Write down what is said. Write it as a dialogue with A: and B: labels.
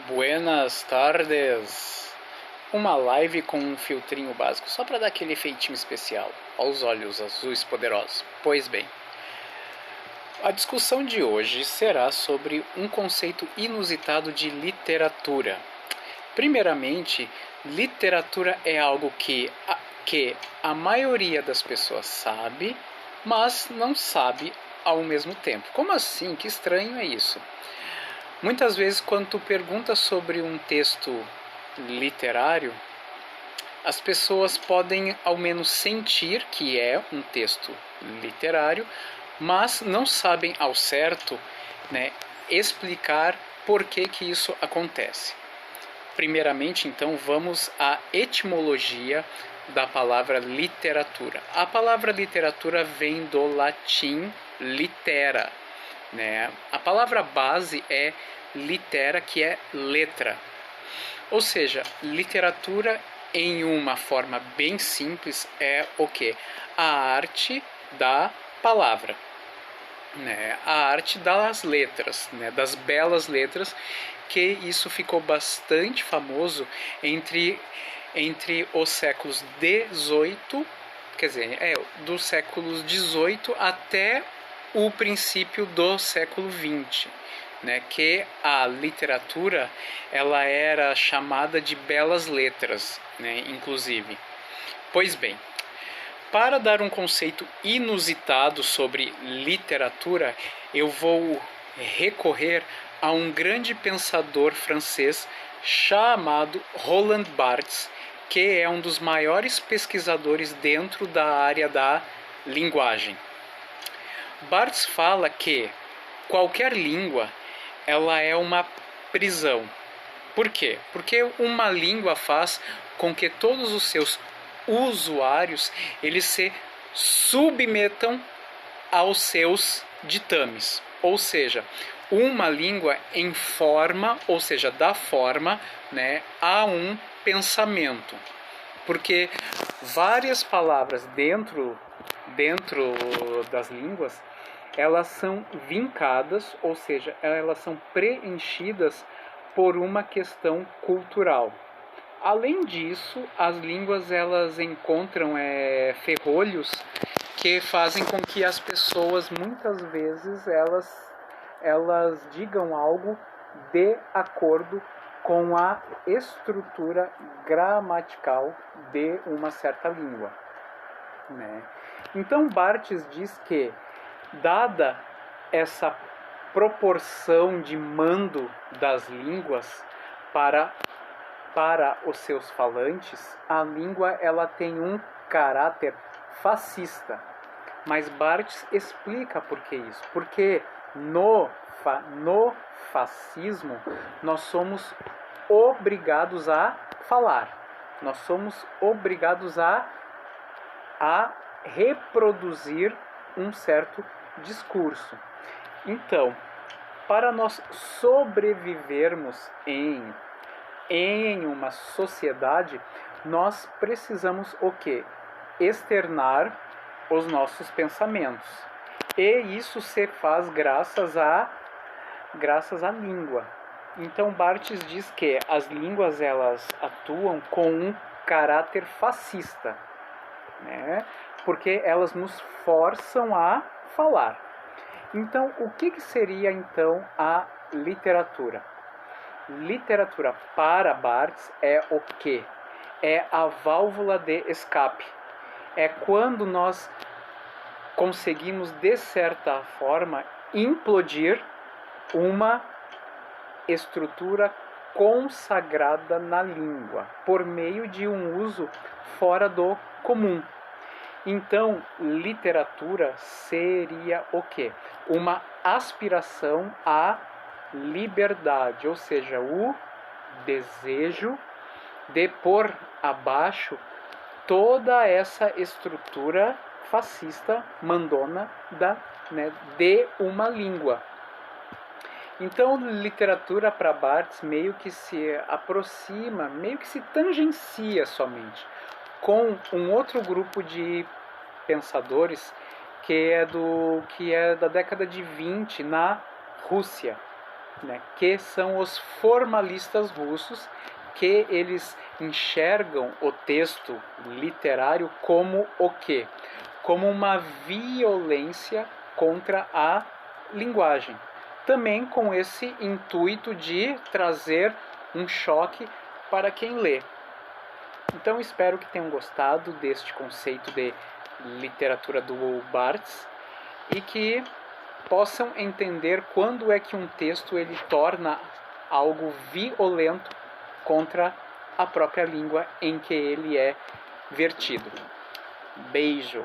A: Buenas tardes. Uma live com um filtrinho básico, só para dar aquele efeitinho especial aos olhos azuis poderosos. Pois bem, a discussão de hoje será sobre um conceito inusitado de literatura. Primeiramente, literatura é algo que a maioria das pessoas sabe, mas não sabe ao mesmo tempo. Como assim? Que estranho é isso? Muitas vezes, quando tu pergunta sobre um texto literário, as pessoas podem ao menos sentir que é um texto literário, mas não sabem ao certo, explicar por que isso acontece. Primeiramente, então, vamos à etimologia da palavra literatura. A palavra literatura vem do latim litera. A palavra base é litera, que é letra. Ou seja, literatura em uma forma bem simples é o quê? A arte da palavra. A arte das letras, das belas letras, que isso ficou bastante famoso entre os séculos XVIII, quer dizer, dos séculos XVIII até o princípio do século XX, que a literatura ela era chamada de belas letras, inclusive. Pois bem, para dar um conceito inusitado sobre literatura, eu vou recorrer a um grande pensador francês chamado Roland Barthes, que é um dos maiores pesquisadores dentro da área da linguagem. Barthes fala que qualquer língua ela é uma prisão. Por quê? Porque uma língua faz com que todos os seus usuários eles se submetam aos seus ditames. Ou seja, uma língua informa, ou seja, dá forma, a um pensamento. Porque várias palavras dentro das línguas, elas são vincadas, ou seja, elas são preenchidas por uma questão cultural. Além disso, as línguas elas encontram ferrolhos que fazem com que as pessoas muitas vezes elas digam algo de acordo com a estrutura gramatical de uma certa língua. Então Barthes diz que, dada essa proporção de mando das línguas para os seus falantes, a língua ela tem um caráter fascista. Mas Barthes explica por que isso. Porque no fascismo nós somos obrigados a falar. Nós somos obrigados a reproduzir um certo discurso. Então, para nós sobrevivermos em uma sociedade, nós precisamos o quê? Externar os nossos pensamentos. E isso se faz graças à língua. Então Barthes diz que as línguas elas atuam com um caráter fascista, porque elas nos forçam a falar. Então, o que seria então a literatura? Literatura para Barthes é o quê? É a válvula de escape. É quando nós conseguimos, de certa forma, implodir uma estrutura consagrada na língua, por meio de um uso fora do comum. Então, literatura seria o quê? Uma aspiração à liberdade, ou seja, o desejo de pôr abaixo toda essa estrutura fascista mandona de uma língua. Então, literatura para Barthes meio que se aproxima, meio que se tangencia somente com um outro grupo de pensadores que é da década de 20 na Rússia, né, que são os formalistas russos, que eles enxergam o texto literário como o quê? Como uma violência contra a linguagem. Também com esse intuito de trazer um choque para quem lê. Então espero que tenham gostado deste conceito de literatura do Barthes e que possam entender quando é que um texto ele torna algo violento contra a própria língua em que ele é vertido. Beijo!